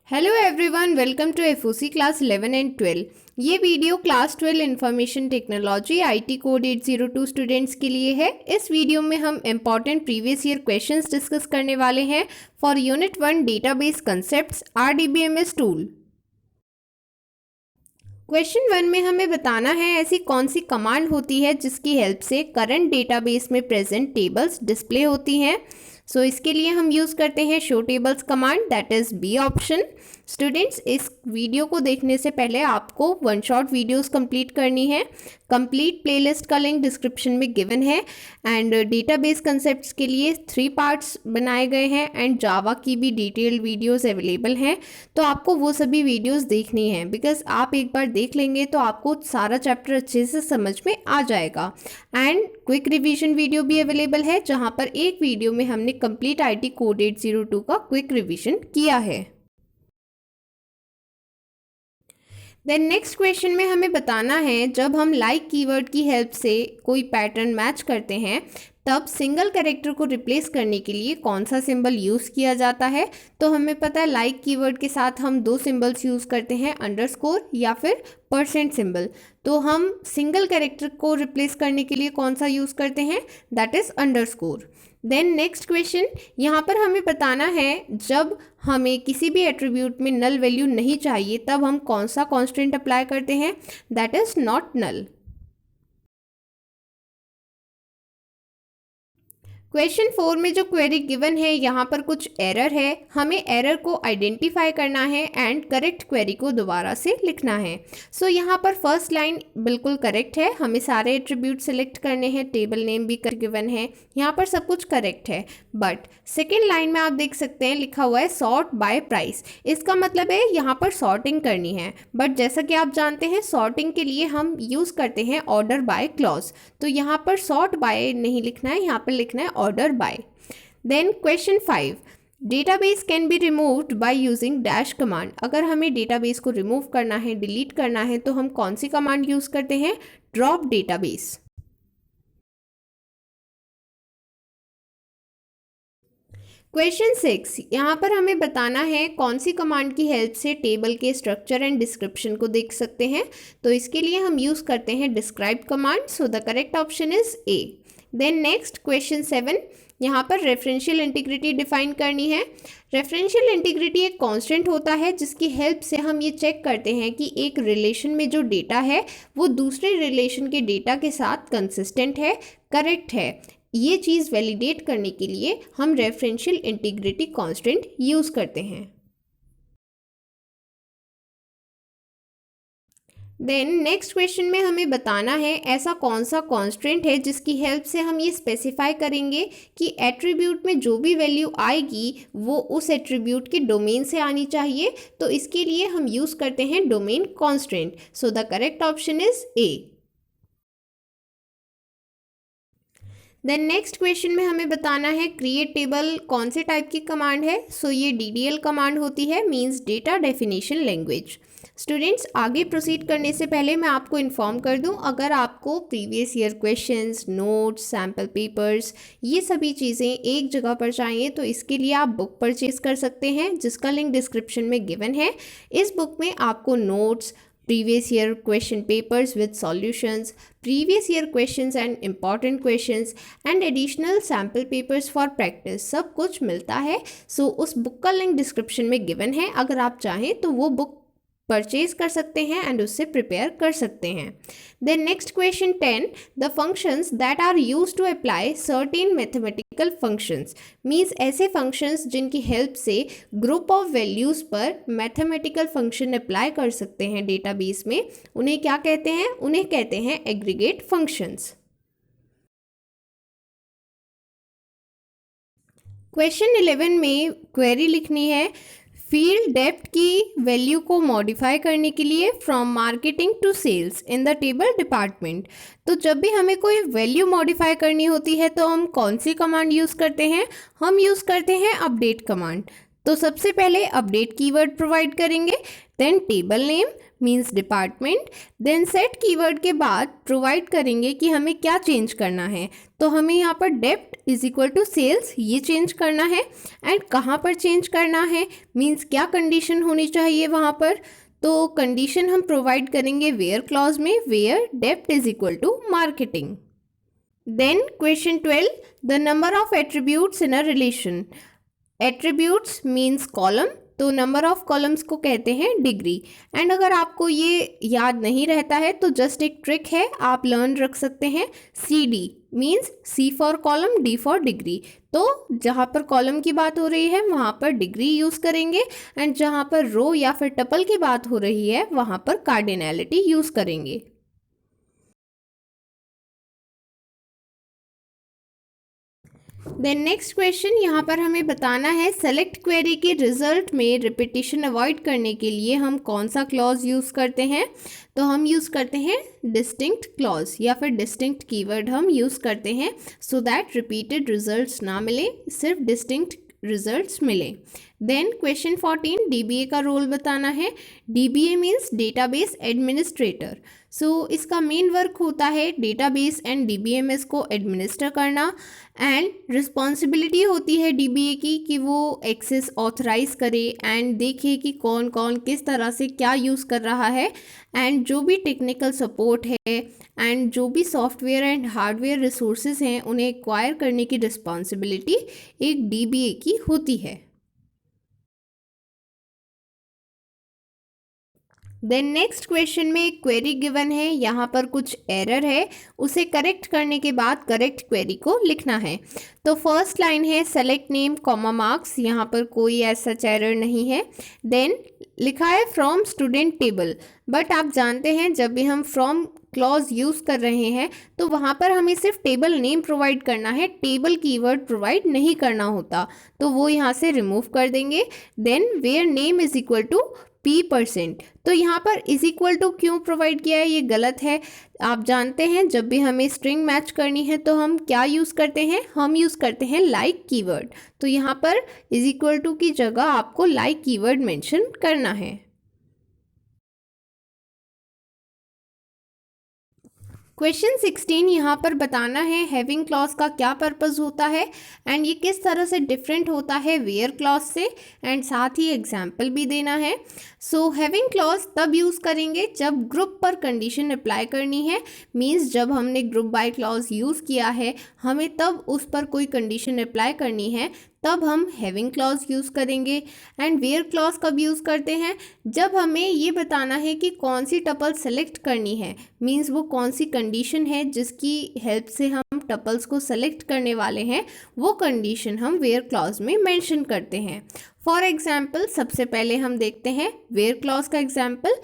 Hello everyone, welcome to FOC class 11 and 12। ये video class 12 information technology IT code 802 students के लिए है। इस वीडियो में हम important previous year questions discuss करने वाले हैं for unit 1 database concepts RDBMS tool. Question 1 में हमें बताना है ऐसी कौन सी कमांड होती है जिसकी हेल्प से करंट डेटाबेस में प्रेजेंट टेबल्स डिस्प्ले होती हैं। सो इसके लिए हम यूज़ करते हैं show tables command, that is B option. Students, इस वीडियो को देखने से पहले आपको वन शॉट वीडियोस कंप्लीट करनी है। कंप्लीट प्लेलिस्ट का लिंक डिस्क्रिप्शन में गिवन है एंड डेटाबेस कंसेप्ट्स के लिए 3 पार्ट्स बनाए गए हैं एंड जावा की भी डिटेल्ड वीडियोस अवेलेबल हैं। तो आपको वो सभी वीडियोस देखनी है बिकॉज आप एक बार देख लेंगे तो आपको सारा चैप्टर अच्छे से समझ में आ जाएगा। एंड क्विक रिवीजन वीडियो भी अवेलेबल है जहाँ पर एक वीडियो में हमने कंप्लीट आईटी कोड 802 का क्विक रिवीजन किया है। देन नेक्स्ट क्वेश्चन में हमें बताना है जब हम लाइक कीवर्ड की हेल्प से कोई पैटर्न मैच करते हैं तब सिंगल कैरेक्टर को रिप्लेस करने के लिए कौन सा सिंबल यूज़ किया जाता है। तो हमें पता है लाइक कीवर्ड के साथ हम 2 सिंबल्स यूज़ करते हैं, अंडरस्कोर या फिर परसेंट सिंबल। तो हम सिंगल कैरेक्टर को रिप्लेस करने के लिए कौन सा यूज़ करते हैं, that is underscore. Then next question, यहाँ पर हमें बताना है जब हमें किसी भी एट्रीब्यूट में नल वैल्यू नहीं चाहिए तब हम कौन सा कॉन्स्टेंट अप्लाई करते हैं, that is not null. Question 4 में जो क्वेरी गिवन है यहाँ पर कुछ एरर है, हमें एरर को आइडेंटिफाई करना है एंड करेक्ट क्वेरी को दोबारा से लिखना है। सो यहाँ पर फर्स्ट लाइन बिल्कुल करेक्ट है, हमें सारे एट्रीब्यूट सेलेक्ट करने हैं, टेबल नेम भी गिवन है, यहाँ पर सब कुछ करेक्ट है। बट सेकेंड लाइन में आप देख सकते हैं लिखा हुआ है सॉर्ट बाय प्राइस। इसका मतलब है यहाँ पर सॉर्टिंग करनी है, बट जैसा कि आप जानते हैं सॉर्टिंग के लिए हम यूज़ करते हैं ऑर्डर बाय क्लॉज। तो यहाँ पर सॉर्ट बाय नहीं लिखना है, यहाँ पर लिखना है order by. Then question 5, database can be removed by using dash command. अगर हमें डेटाबेस को रिमूव करना है, डिलीट करना है तो हम कौन सी कमांड यूज़ करते हैं, ड्रॉप डेटाबेस। क्वेश्चन 6, यहाँ पर हमें बताना है कौन सी कमांड की हेल्प से टेबल के स्ट्रक्चर एंड डिस्क्रिप्शन को देख सकते हैं। तो इसके लिए हम यूज़ करते हैं describe command. So the correct option is A. Then next question 7, यहाँ पर रेफरेंशियल इंटीग्रिटी डिफाइन करनी है। रेफरेंशियल इंटीग्रिटी एक कांस्टेंट होता है जिसकी हेल्प से हम ये चेक करते हैं कि एक रिलेशन में जो डेटा है वो दूसरे रिलेशन के डेटा के साथ कंसिस्टेंट है, करेक्ट है। ये चीज़ वैलिडेट करने के लिए हम रेफरेंशियल इंटीग्रिटी कांस्टेंट यूज़ करते हैं। देन नेक्स्ट क्वेश्चन में हमें बताना है ऐसा कौन सा कांस्टेंट है जिसकी हेल्प से हम ये स्पेसिफाई करेंगे कि एट्रीब्यूट में जो भी वैल्यू आएगी वो उस एट्रीब्यूट के डोमेन से आनी चाहिए। तो इसके लिए हम यूज़ करते हैं domain constant. So the correct option is A. Then next question में हमें बताना है क्रिएट टेबल कौन से टाइप की कमांड है। सो ये DDL कमांड होती है, means data definition language. Students, आगे प्रोसीड करने से पहले मैं आपको इन्फॉर्म कर दूं, अगर आपको previous year questions, notes, sample papers ये सभी चीज़ें एक जगह पर चाहिए तो इसके लिए आप बुक परचेज कर सकते हैं जिसका लिंक डिस्क्रिप्शन में गिवन है। इस बुक में आपको notes, previous year question papers with solutions, previous year questions and important questions and additional sample papers for practice सब कुछ मिलता है। सो उस बुक का लिंक डिस्क्रिप्शन में गिवन है, अगर आप चाहें तो वो बुक परचेज कर सकते हैं एंड उससे प्रिपेयर कर सकते हैं। Then next question 10, the functions that are use to apply certain mathematical functions, means ऐसे फंक्शंस जिनकी हेल्प से ग्रुप ऑफ वैल्यूज़ पर मैथमेटिकल फंक्शन अप्लाई कर सकते हैं डेटाबेस में, उन्हें क्या कहते हैं, उन्हें कहते हैं एग्रीगेट फंक्शंस। क्वेश्चन 11 में क्वेरी लिखनी है फील्ड डेप्थ की वैल्यू को मॉडिफाई करने के लिए from marketing to sales in the table department. तो जब भी हमें कोई वैल्यू मॉडिफाई करनी होती है तो हम कौन सी कमांड यूज़ करते हैं, हम यूज़ करते हैं अपडेट कमांड। तो सबसे पहले अपडेट कीवर्ड प्रोवाइड करेंगे, then table name means department, then set keyword के बाद प्रोवाइड करेंगे कि हमें क्या चेंज करना है। तो हमें यहाँ पर डेप्ट इज इक्वल टू सेल्स ये चेंज करना है, एंड कहाँ पर चेंज करना है मीन्स क्या कंडीशन होनी चाहिए वहाँ पर। तो कंडीशन हम प्रोवाइड करेंगे वेयर क्लॉज में, where dept is equal to marketing. Then question 12, the number of attributes in a relation. Attributes means column, तो नंबर ऑफ कॉलम्स को कहते हैं डिग्री। एंड अगर आपको ये याद नहीं रहता है तो जस्ट एक ट्रिक है, आप लर्न रख सकते हैं, C D means C for column, D for degree. तो जहाँ पर कॉलम की बात हो रही है वहाँ पर डिग्री यूज़ करेंगे, एंड जहाँ पर रो या फिर टपल की बात हो रही है वहाँ पर कार्डिनैलिटी यूज़ करेंगे। देन नेक्स्ट क्वेश्चन, यहाँ पर हमें बताना है सेलेक्ट क्वेरी के रिजल्ट में रिपीटिशन अवॉइड करने के लिए हम कौन सा क्लॉज यूज़ करते हैं। तो हम यूज़ करते हैं डिस्टिंक्ट क्लॉज या फिर डिस्टिंक्ट कीवर्ड हम यूज़ करते हैं, सो दैट रिपीटेड रिजल्ट्स ना मिले, सिर्फ डिस्टिंक्ट रिजल्ट्स मिले। देन क्वेश्चन 14, डीबीए का रोल बताना है। DBA means database administrator. So इसका मेन वर्क होता है डेटाबेस एंड डीबीएमएस को एडमिनिस्टर करना, एंड रिस्पॉन्सिबिलिटी होती है डीबीए की कि वो एक्सेस ऑथराइज करे एंड देखे कि कौन कौन किस तरह से क्या यूज़ कर रहा है, एंड जो भी टेक्निकल सपोर्ट है एंड जो भी सॉफ्टवेयर एंड हार्डवेयर रिसोर्सेज हैं उन्हें एक्वायर करने की रिस्पॉन्सिबिलिटी एक डीबीए की होती है। देन नेक्स्ट क्वेश्चन में एक क्वेरी गिवन है, यहाँ पर कुछ एरर है, उसे करेक्ट करने के बाद करेक्ट क्वेरी को लिखना है। तो फर्स्ट लाइन है सेलेक्ट नेम कॉमा मार्क्स, यहाँ पर कोई ऐसा एरर नहीं है। देन लिखा है फ्रॉम स्टूडेंट टेबल, बट आप जानते हैं जब भी हम फ्रॉम क्लॉज यूज़ कर रहे हैं तो वहाँ पर हमें सिर्फ टेबल नेम प्रोवाइड करना है, टेबल कीवर्ड प्रोवाइड नहीं करना होता, तो वो यहाँ से रिमूव कर देंगे। Then where name is equal to P%, तो यहाँ पर इज इक्वल टू क्यों प्रोवाइड किया है, ये गलत है। आप जानते हैं जब भी हमें स्ट्रिंग मैच करनी है तो हम क्या यूज़ करते हैं, हम यूज़ करते हैं लाइक कीवर्ड। तो यहाँ पर इज इक्वल टू की जगह आपको लाइक कीवर्ड मेंशन करना है। क्वेश्चन 16, यहाँ पर बताना है हैविंग क्लॉज का क्या पर्पस होता है एंड ये किस तरह से डिफरेंट होता है वेयर क्लॉज से, एंड साथ ही एग्जाम्पल भी देना है। सो हैविंग क्लॉज तब यूज़ करेंगे जब ग्रुप पर कंडीशन अप्लाई करनी है, मीन्स जब हमने ग्रुप बाय क्लॉज यूज़ किया है हमें तब उस पर कोई कंडीशन अप्लाई करनी है, तब हम हैविंग क्लॉज यूज़ करेंगे। एंड वेयर क्लॉज कब यूज़ करते हैं, जब हमें ये बताना है कि कौन सी टपल सेलेक्ट करनी है, मीन्स वो कौन सी कंडीशन है जिसकी हेल्प से हम टपल्स को सेलेक्ट करने वाले हैं, वो कंडीशन हम वेयर क्लॉज में मेंशन करते हैं। फॉर एग्जाम्पल सबसे पहले हम देखते हैं वेयर क्लॉज का example,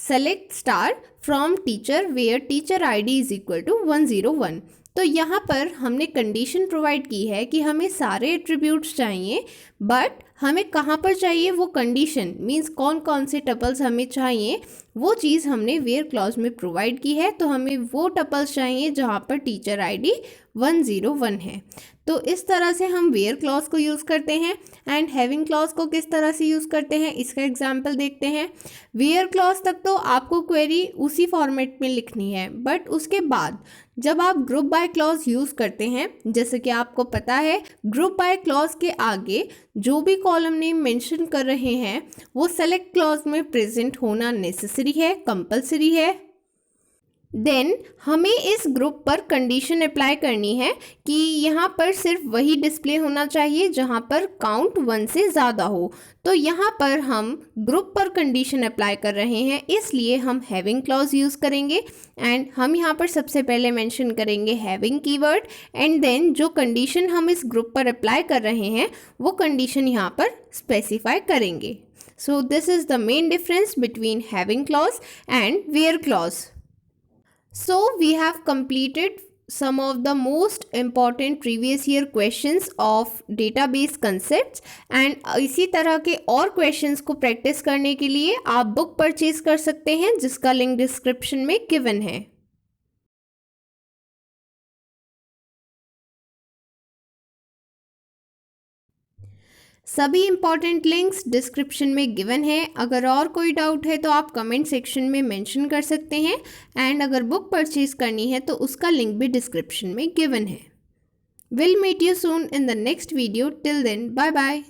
select star from teacher where teacher ID is equal to 101। तो यहाँ पर हमने कंडीशन प्रोवाइड की है कि हमें सारे एट्रीब्यूट्स चाहिए, बट हमें कहाँ पर चाहिए वो कंडीशन, मीन्स कौन कौन से टपल्स हमें चाहिए वो चीज़ हमने वेयर क्लॉज में प्रोवाइड की है। तो हमें वो टपल्स चाहिए जहाँ पर टीचर ID 101 है। तो इस तरह से हम वेयर क्लॉज को यूज़ करते हैं। एंड हैविंग क्लॉज को किस तरह से यूज़ करते हैं इसका एग्जाम्पल देखते हैं। वेयर क्लॉज तक तो आपको क्वेरी उसी फॉर्मेट में लिखनी है, बट उसके बाद जब आप ग्रुप बाय क्लॉज यूज़ करते हैं, जैसे कि आपको पता है ग्रुप बाय क्लॉज के आगे जो भी कॉलम नेम मेंशन कर रहे हैं वो सेलेक्ट क्लॉज में प्रेजेंट होना नेसेसरी है, कंपलसरी है। देन हमें इस ग्रुप पर कंडीशन अप्लाई करनी है कि यहाँ पर सिर्फ वही डिस्प्ले होना चाहिए जहाँ पर काउंट 1 से ज़्यादा हो। तो यहाँ पर हम ग्रुप पर कंडीशन अप्लाई कर रहे हैं, इसलिए हम हैविंग क्लॉज यूज़ करेंगे। एंड हम यहाँ पर सबसे पहले मेंशन करेंगे हैविंग कीवर्ड, एंड देन जो कंडीशन हम इस ग्रुप पर अप्लाई कर रहे हैं वो कंडीशन यहाँ पर स्पेसिफाई करेंगे। So this is the main difference between having clause and where clause. So we have completed some of the most important previous year questions of database concepts, and इसी तरह के और questions को practice करने के लिए आप book purchase कर सकते हैं जिसका link description में given है। सभी इम्पॉर्टेंट लिंक्स डिस्क्रिप्शन में गिवन है। अगर और कोई डाउट है तो आप कमेंट सेक्शन में मेंशन कर सकते हैं एंड अगर बुक परचेज करनी है तो उसका लिंक भी डिस्क्रिप्शन में गिवन है। Will meet you soon in the next video. Till then bye bye.